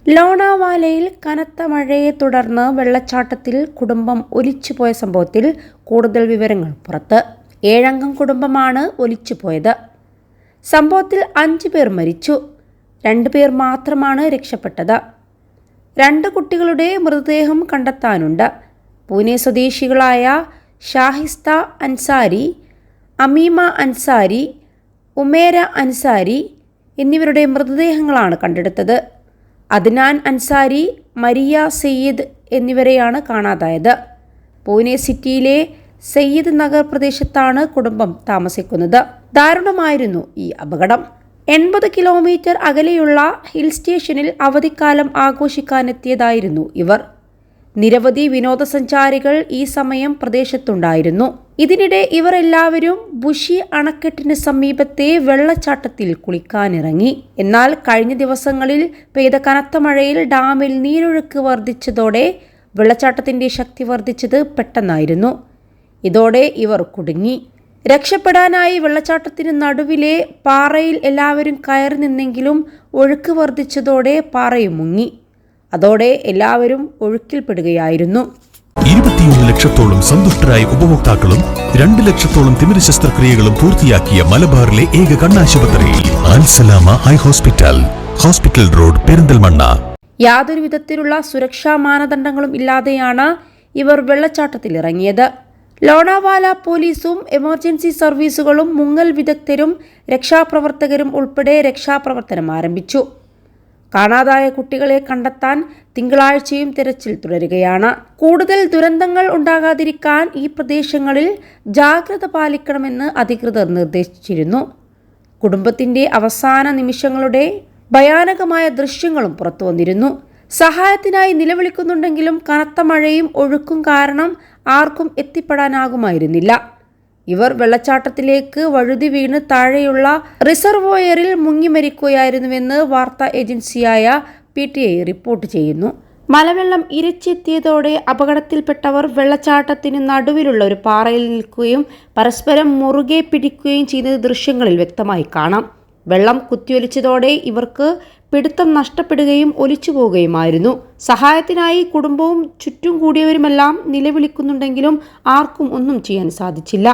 ലോണാവാലയിൽ കനത്ത മഴയെ തുടർന്ന് വെള്ളച്ചാട്ടത്തിൽ കുടുംബം ഒലിച്ചുപോയ സംഭവത്തിൽ കൂടുതൽ വിവരങ്ങൾ പുറത്ത്. 7 അംഗ കുടുംബമാണ് ഒലിച്ചുപോയത്. സംഭവത്തിൽ 5 പേർ മരിച്ചു. 2 പേർ മാത്രമാണ് രക്ഷപ്പെട്ടത്. 2 കുട്ടികളുടെ മൃതദേഹം കണ്ടെത്താനുണ്ട്. പൂനെ സ്വദേശികളായ ഷാഹിസ്ത അൻസാരി, അമീമ അൻസാരി, ഉമേര അൻസാരി എന്നിവരുടെ മൃതദേഹങ്ങളാണ് കണ്ടെടുത്തത്. അദ്നാൻ അൻസാരി, മരിയ സയ്യിദ് എന്നിവരെയാണ് കാണാതായത്. പൂനെ സിറ്റിയിലെ സയ്യിദ് നഗർ പ്രദേശത്താണ് കുടുംബം താമസിക്കുന്നത്. ദാരുണമായിരുന്നു ഈ അപകടം. 80 കിലോമീറ്റർ അകലെയുള്ള ഹിൽ സ്റ്റേഷനിൽ അവധിക്കാലം ആഘോഷിക്കാനെത്തിയതായിരുന്നു ഇവർ. നിരവധി വിനോദസഞ്ചാരികൾ ഈ സമയം പ്രദേശത്തുണ്ടായിരുന്നു. ഇതിനിടെ ഇവർ എല്ലാവരും ബുഷി അണക്കെട്ടിന് സമീപത്തെ വെള്ളച്ചാട്ടത്തിൽ കുളിക്കാനിറങ്ങി. എന്നാൽ കഴിഞ്ഞ ദിവസങ്ങളിൽ പെയ്ത കനത്ത മഴയിൽ ഡാമിൽ നീരൊഴുക്ക് വർദ്ധിച്ചതോടെ വെള്ളച്ചാട്ടത്തിന്റെ ശക്തി വർദ്ധിച്ചത് പെട്ടെന്നായിരുന്നു. ഇതോടെ ഇവർ കുടുങ്ങി. രക്ഷപ്പെടാനായി വെള്ളച്ചാട്ടത്തിന് നടുവിലെ പാറയിൽ എല്ലാവരും കയറി നിന്നെങ്കിലും ഒഴുക്ക് വർദ്ധിച്ചതോടെ പാറയും മുങ്ങി. അതോടെ എല്ലാവരും ഒഴുക്കിൽപ്പെടുകയായിരുന്നു. 21 ലക്ഷത്തോളം സന്തുഷ്ടരായ ഉപഭോക്താക്കളും 2 ലക്ഷത്തോളം തിമിര ശസ്ത്രക്രിയകളും പൂർത്തിയാക്കിയ മലബാറിലെ ഏക കണ്ണാശുപത്രി Al Salama high hospital, hospital road, Perinthalmanna. യാതൊരു വിധത്തിലുള്ള സുരക്ഷാ മാനദണ്ഡങ്ങളും ഇല്ലാതെയാണ് ഇവർ വെള്ളച്ചാട്ടത്തിൽ ഇറങ്ങിയത്. ലോണാവാല പോലീസും എമർജൻസി സർവീസുകളും മുങ്ങൽ വിദഗ്ധരും രക്ഷാപ്രവർത്തകരും ഉൾപ്പെടെ രക്ഷാപ്രവർത്തനം ആരംഭിച്ചു. കാണാതായ കുട്ടികളെ കണ്ടെത്താൻ തിങ്കളാഴ്ചയും തിരച്ചിൽ തുടരുകയാണ്. കൂടുതൽ ദുരന്തങ്ങൾ ഉണ്ടാകാതിരിക്കാൻ ഈ പ്രദേശങ്ങളിൽ ജാഗ്രത പാലിക്കണമെന്ന് അധികൃതർ നിർദ്ദേശിച്ചിരുന്നു. കുടുംബത്തിന്റെ അവസാന നിമിഷങ്ങളുടെ ഭയാനകമായ ദൃശ്യങ്ങളും പുറത്തു വന്നിരുന്നു. സഹായത്തിനായി നിലവിളിക്കുന്നുണ്ടെങ്കിലും കനത്ത മഴയും ഒഴുക്കും കാരണം ആർക്കും എത്തിപ്പെടാനാകുമായിരുന്നില്ല. ഇവർ വെള്ളച്ചാട്ടത്തിലേക്ക് വഴുതി വീണ് താഴെയുള്ള റിസർവോയറിൽ മുങ്ങി മരിക്കുകയായിരുന്നുവെന്ന് വാർത്താ ഏജൻസിയായ PTI റിപ്പോർട്ട് ചെയ്യുന്നു. മലവെള്ളം ഇരച്ചെത്തിയതോടെ അപകടത്തിൽപ്പെട്ടവർ വെള്ളച്ചാട്ടത്തിന് നടുവിലുള്ള ഒരു പാറയിൽ നിൽക്കുകയും പരസ്പരം മുറുകെ പിടിക്കുകയും ചെയ്യുന്ന ദൃശ്യങ്ങളിൽ വ്യക്തമായി കാണാം. വെള്ളം കുത്തിയൊലിച്ചതോടെ ഇവർക്ക് പിടുത്തം നഷ്ടപ്പെടുകയും ഒലിച്ചു പോവുകയുമായിരുന്നു. സഹായത്തിനായി കുടുംബവും ചുറ്റും കൂടിയവരുമെല്ലാം നിലവിളിക്കുന്നുണ്ടെങ്കിലും ആർക്കും ഒന്നും ചെയ്യാൻ സാധിച്ചില്ല.